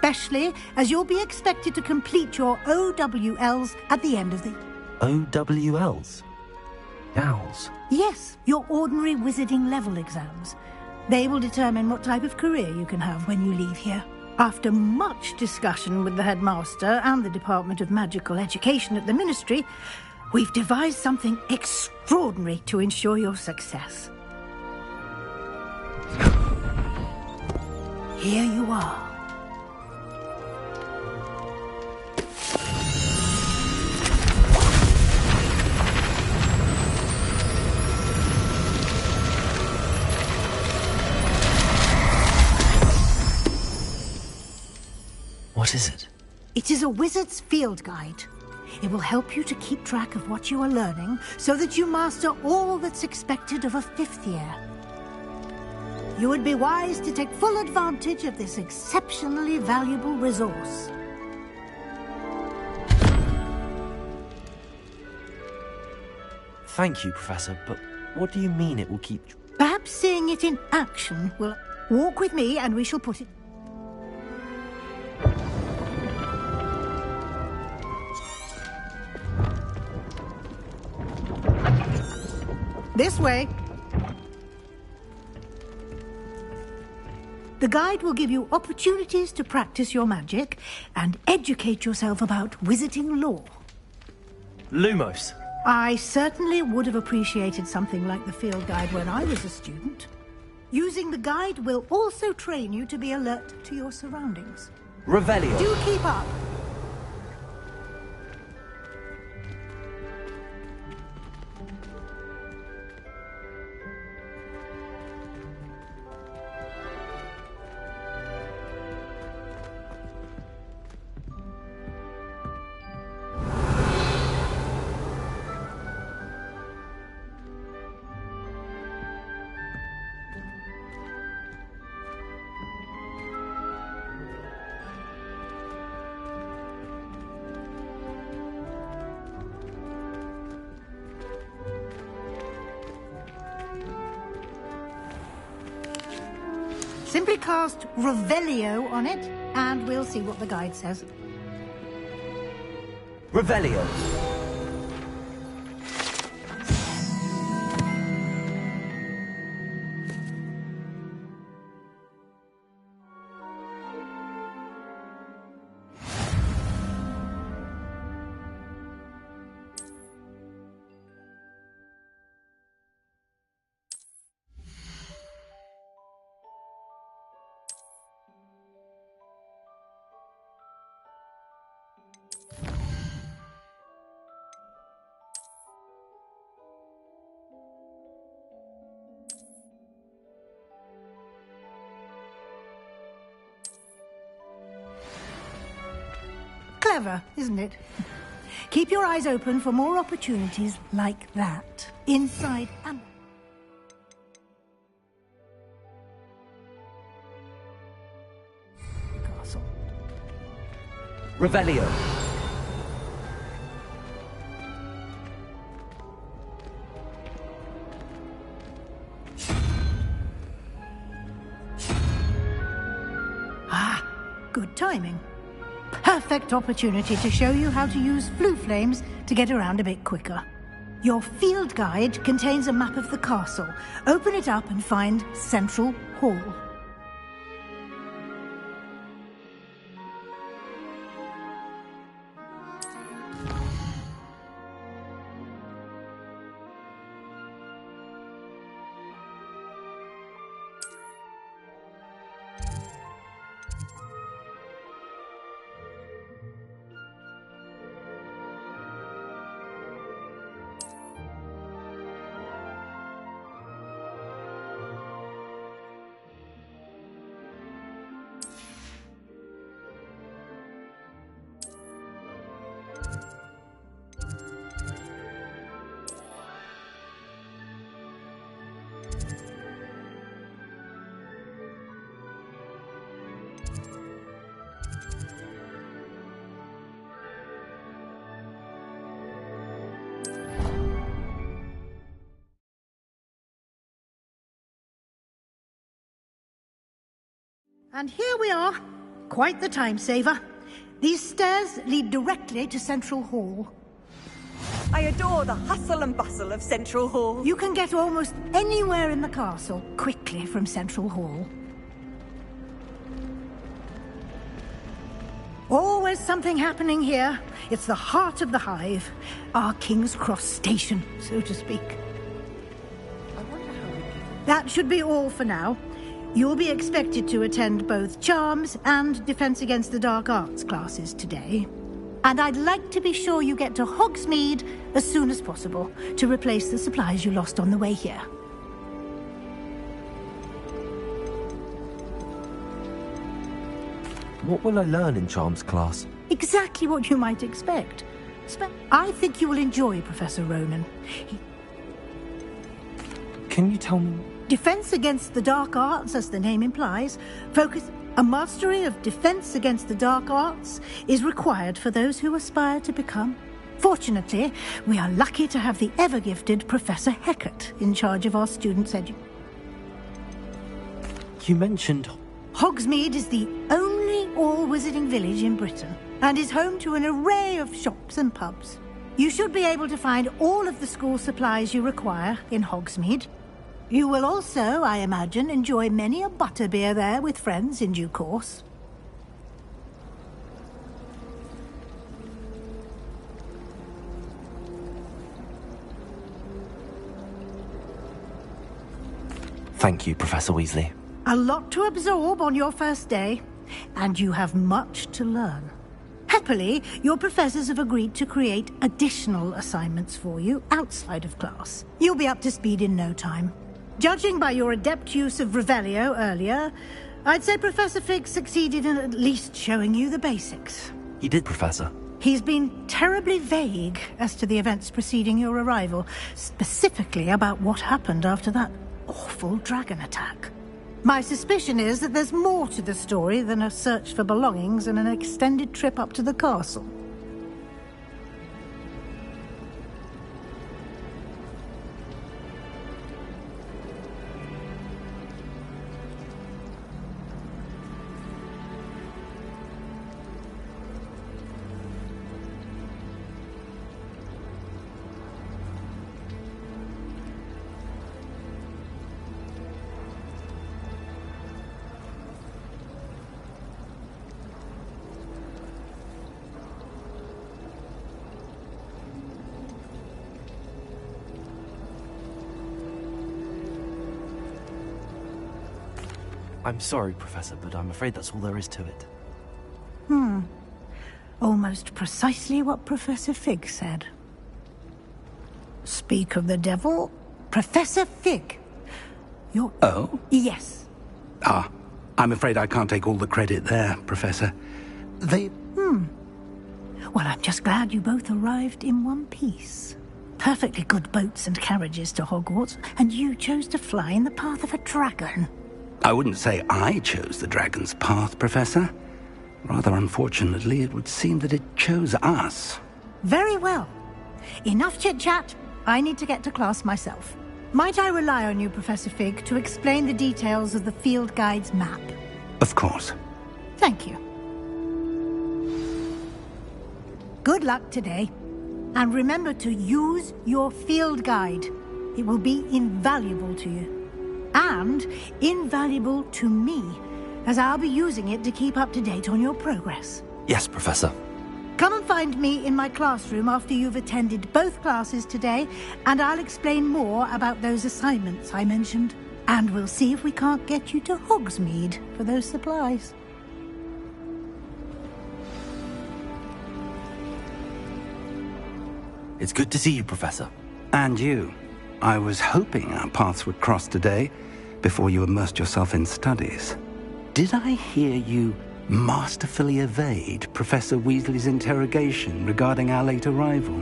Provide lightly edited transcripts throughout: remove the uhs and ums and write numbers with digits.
especially as you'll be expected to complete your OWLs at the end of the... OWLs? Owls? Yes, your ordinary wizarding level exams. They will determine what type of career you can have when you leave here. After much discussion with the headmaster and the Department of Magical Education at the Ministry, we've devised something extraordinary to ensure your success. Here you are. What is it? It is a wizard's field guide. It will help you to keep track of what you are learning so that you master all that's expected of a 5th year. You would be wise to take full advantage of this exceptionally valuable resource. Thank you, Professor, but what do you mean it will keep... Perhaps seeing it in action will... Walk with me and we shall put it... This way. The guide will give you opportunities to practice your magic and educate yourself about wizarding lore. Lumos. I certainly would have appreciated something like the field guide when I was a student. Using the guide will also train you to be alert to your surroundings. Revelio. Do keep up. Simply cast Revelio on it, and we'll see what the guide says. Revelio. Clever, isn't it? Keep your eyes open for more opportunities like that, inside and... Castle. Revelio. Ah, good timing. Perfect opportunity to show you how to use flue flames to get around a bit quicker. Your field guide contains a map of the castle. Open it up and find Central Hall. And here we are, Quite the time saver. These stairs lead directly to Central Hall. I adore the hustle and bustle of Central Hall. You can get almost anywhere in the castle quickly from Central Hall. Always something happening here. It's the heart of the hive. Our King's Cross station, so to speak. That should be all for now. You'll be expected to attend both Charms and Defense Against the Dark Arts classes today. And I'd like to be sure you get to Hogsmeade as soon as possible to replace the supplies you lost on the way here. What will I learn in Charms class? Exactly what you might expect. I think you will enjoy Professor Ronan. Can you tell me? Defense Against the Dark Arts, as the name implies, a mastery of defense against the dark arts is required for those who aspire to become. Fortunately, we are lucky to have the ever-gifted Professor Hecat in charge of our students' You mentioned... Hogsmeade is the only all-wizarding village in Britain and is home to an array of shops and pubs. You should be able to find all of the school supplies you require in Hogsmeade. You will also, I imagine, enjoy many a butterbeer there with friends in due course. Thank you, Professor Weasley. A lot to absorb on your first day, and you have much to learn. Happily, your professors have agreed to create additional assignments for you outside of class. You'll be up to speed in no time. Judging by your adept use of Revelio earlier, I'd say Professor Fig succeeded in at least showing you the basics. He did, Professor. He's been terribly vague as to the events preceding your arrival, specifically about what happened after that awful dragon attack. My suspicion is that there's more to the story than a search for belongings and an extended trip up to the castle. I'm sorry, Professor, but I'm afraid that's all there is to it. Almost precisely what Professor Fig said. Speak of the devil, Professor Fig. You're... Oh? Yes. Ah, I'm afraid I can't take all the credit there, Professor. Well, I'm just glad you both arrived in one piece. Perfectly good boats and carriages to Hogwarts, and you chose to fly in the path of a dragon. I wouldn't say I chose the dragon's path, Professor. Rather unfortunately, it would seem that it chose us. Very well. Enough chit-chat. I need to get to class myself. Might I rely on you, Professor Fig, to explain the details of the field guide's map? Of course. Thank you. Good luck today. And remember to use your field guide. It will be invaluable to you. And invaluable to me, as I'll be using it to keep up to date on your progress. Yes, Professor. Come and find me in my classroom after you've attended both classes today, and I'll explain more about those assignments I mentioned. And we'll see if we can't get you to Hogsmeade for those supplies. It's good to see you, Professor. And you. I was hoping our paths would cross today, before you immersed yourself in studies. Did I hear you masterfully evade Professor Weasley's interrogation regarding our late arrival?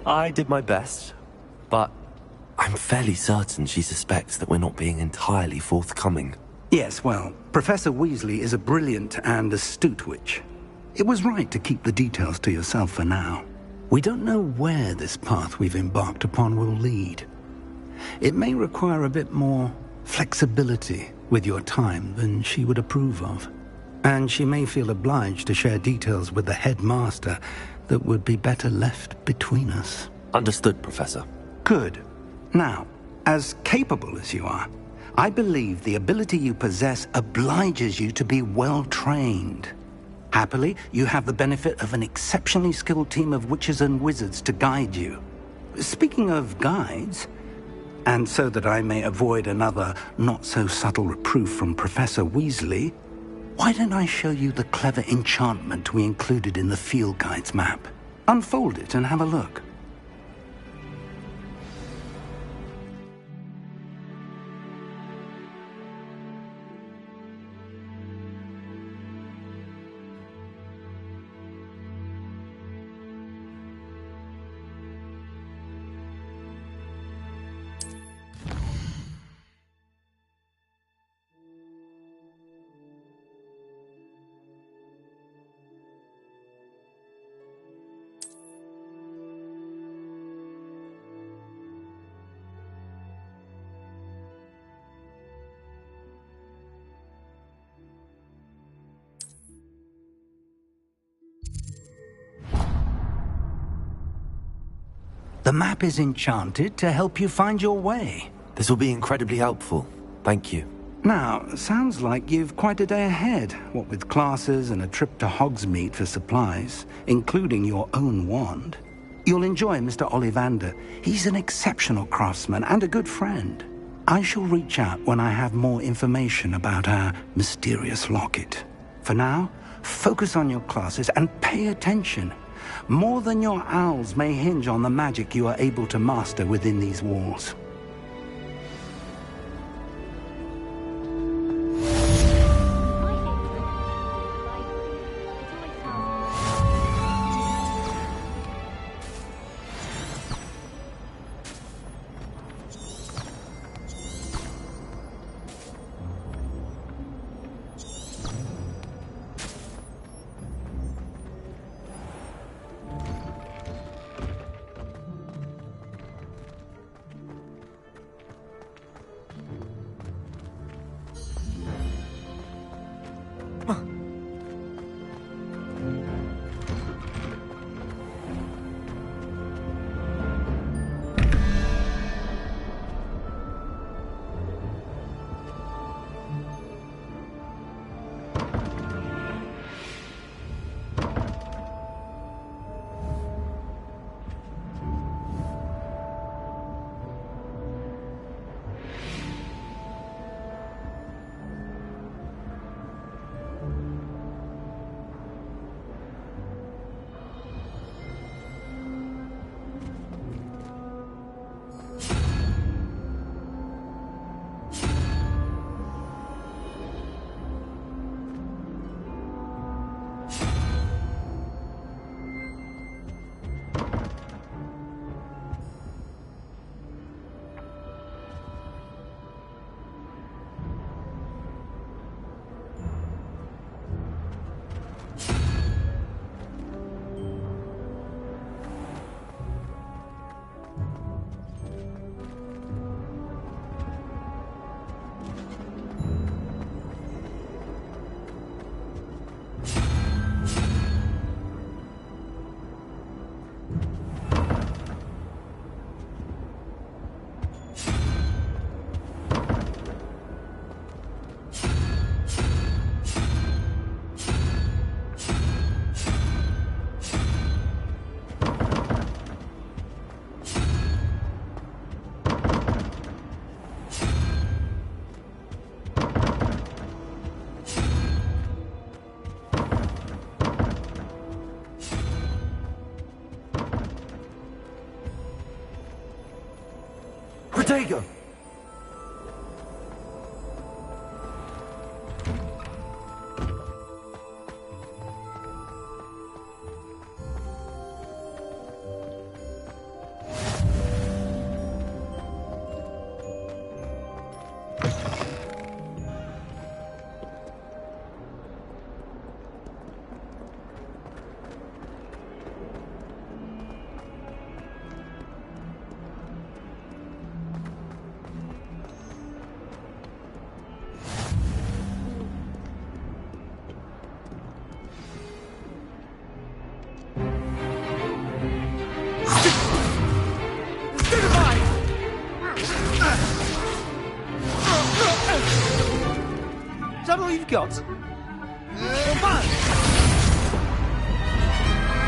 I did my best, but I'm fairly certain she suspects that we're not being entirely forthcoming. Yes, well, Professor Weasley is a brilliant and astute witch. It was right to keep the details to yourself for now. We don't know where this path we've embarked upon will lead, it may require a bit more flexibility with your time than she would approve of. And she may feel obliged to share details with the headmaster that would be better left between us. Understood, Professor. Good. Now, as capable as you are, I believe the ability you possess obliges you to be well-trained. Happily, you have the benefit of an exceptionally skilled team of witches and wizards to guide you. Speaking of guides, and so that I may avoid another not-so-subtle reproof from Professor Weasley, why don't I show you the clever enchantment we included in the field guide's map? Unfold it and have a look. The map is enchanted to help you find your way. This will be incredibly helpful. Thank you. Now, sounds like you've quite a day ahead, what with classes and a trip to Hogsmeade for supplies, including your own wand. You'll enjoy Mr. Ollivander. He's an exceptional craftsman and a good friend. I shall reach out when I have more information about our mysterious locket. For now, focus on your classes and pay attention. More than your owls may hinge on the magic you are able to master within these walls. Ortega! that all you've got?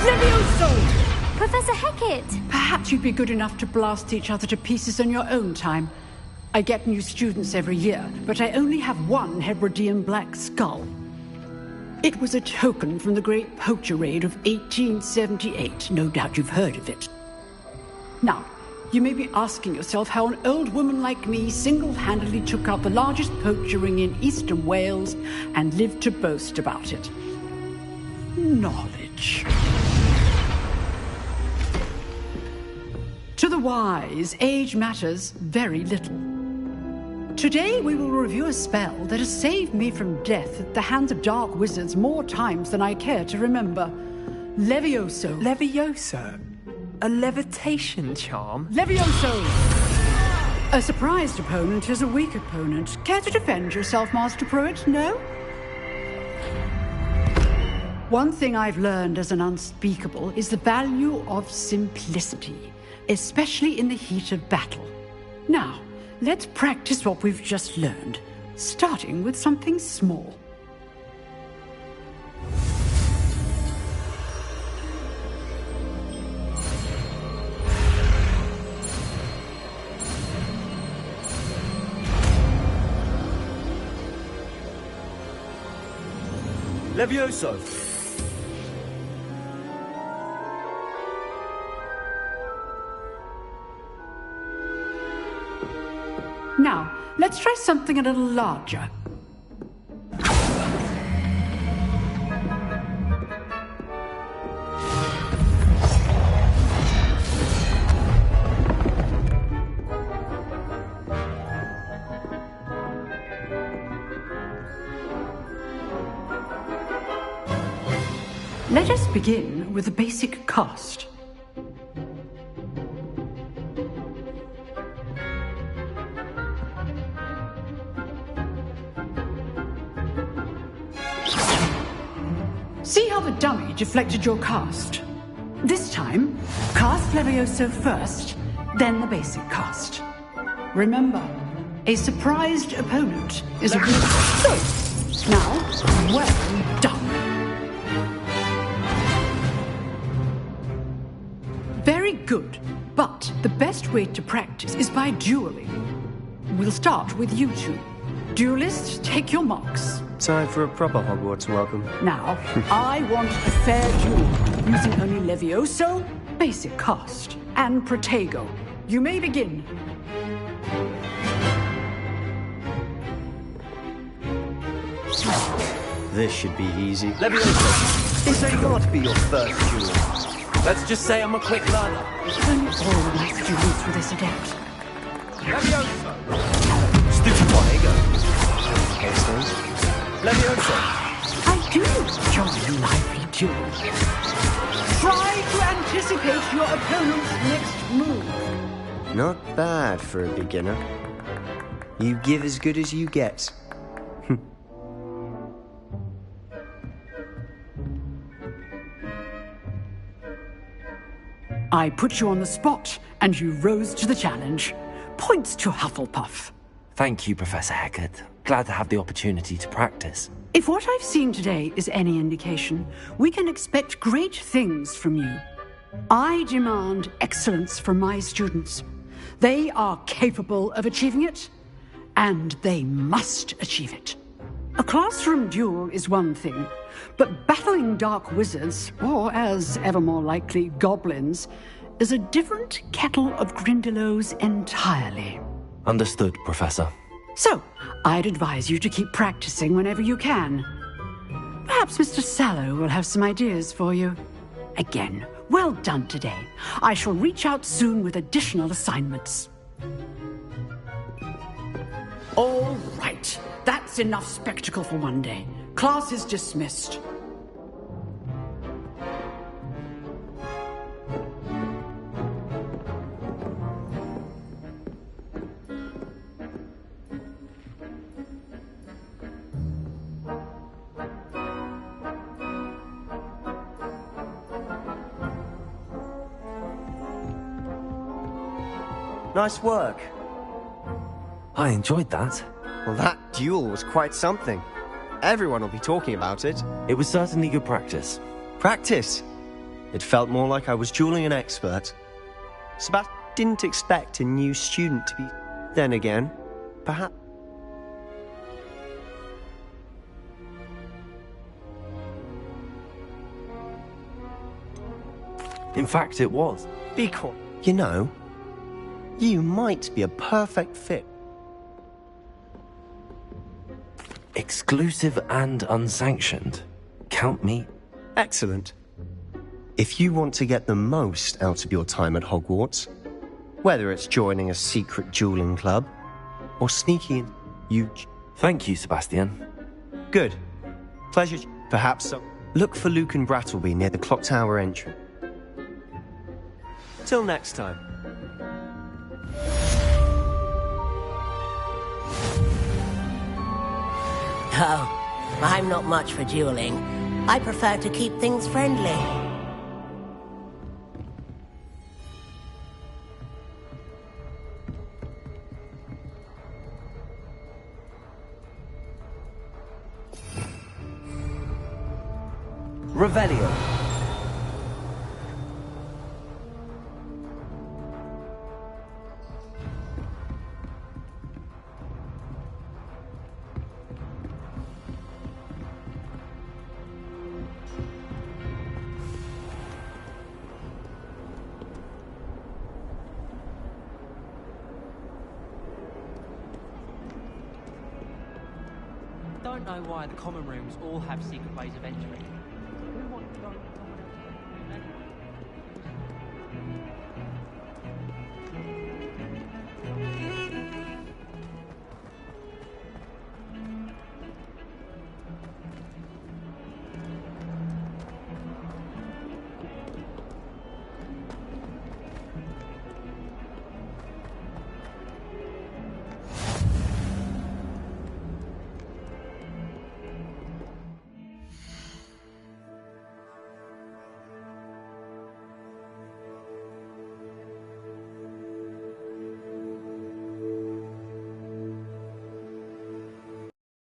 Levioso! Professor Hackett! Perhaps you'd be good enough to blast each other to pieces in your own time. I get new students every year, but I only have one Hebridean black skull. It was a token from the Great Poacher Raid of 1878. No doubt you've heard of it. Now, you may be asking yourself how an old woman like me single-handedly took out the largest poacher ring in eastern Wales and lived to boast about it. Knowledge. To the wise, age matters very little. Today we will review a spell that has saved me from death at the hands of dark wizards more times than I care to remember. Levioso. Levioso? A levitation charm? Levioso! A surprised opponent is a weak opponent. Care to defend yourself, Master Pruitt? No? One thing I've learned as an unspeakable is the value of simplicity, especially in the heat of battle. Now, let's practice what we've just learned, starting with something small. Levioso! Now, let's try something a little larger. Let us begin with the basic cast. See how the dummy deflected your cast? This time, cast Levioso first, then the basic cast. Remember, a surprised opponent is a weak. So, now, well done. Very good, but the best way to practice is by dueling. We'll start with you two. Duelists, take your marks. Time for a proper Hogwarts welcome. Now, I want a fair duel, using only Levioso, basic cast, and Protego. You may begin. This should be easy. Levioso, this ain't got to be your first duel. Let's just say I'm a quick learner. Only all my students with this adept. Levioso! Stupid Protego. Levioso! I do enjoy lively duels. Try to anticipate your opponent's next move. Not bad for a beginner. You give as good as you get. I put you on the spot, and you rose to the challenge. Points to Hufflepuff. Thank you, Professor Hackett. Glad to have the opportunity to practice. If what I've seen today is any indication, we can expect great things from you. I demand excellence from my students. They are capable of achieving it, and they must achieve it. A classroom duel is one thing, but battling dark wizards, or as ever more likely, goblins, is a different kettle of Grindylows entirely. Understood, Professor. So, I'd advise you to keep practicing whenever you can. Perhaps Mr. Sallow will have some ideas for you. Again, well done today. I shall reach out soon with additional assignments. All right. That's enough spectacle for one day. Class is dismissed. Nice work. I enjoyed that. Well, that duel was quite something. Everyone will be talking about it. It was certainly good practice. Practice? It felt more like I was dueling an expert. Sebastian didn't expect a new student to be... Then again, perhaps... In fact, it was. Be quiet. You know, you might be a perfect fit. Exclusive and unsanctioned. Count me. Excellent. If you want to get the most out of your time at Hogwarts, whether it's joining a secret dueling club or sneaking in, you... Thank you, Sebastian. Good. Pleasure. Perhaps so. Look for Luke and Brattleby near the clock tower entry. Till next time. Oh, I'm not much for dueling. I prefer to keep things friendly. Revelio. I don't know why the common rooms all have secret ways of entering.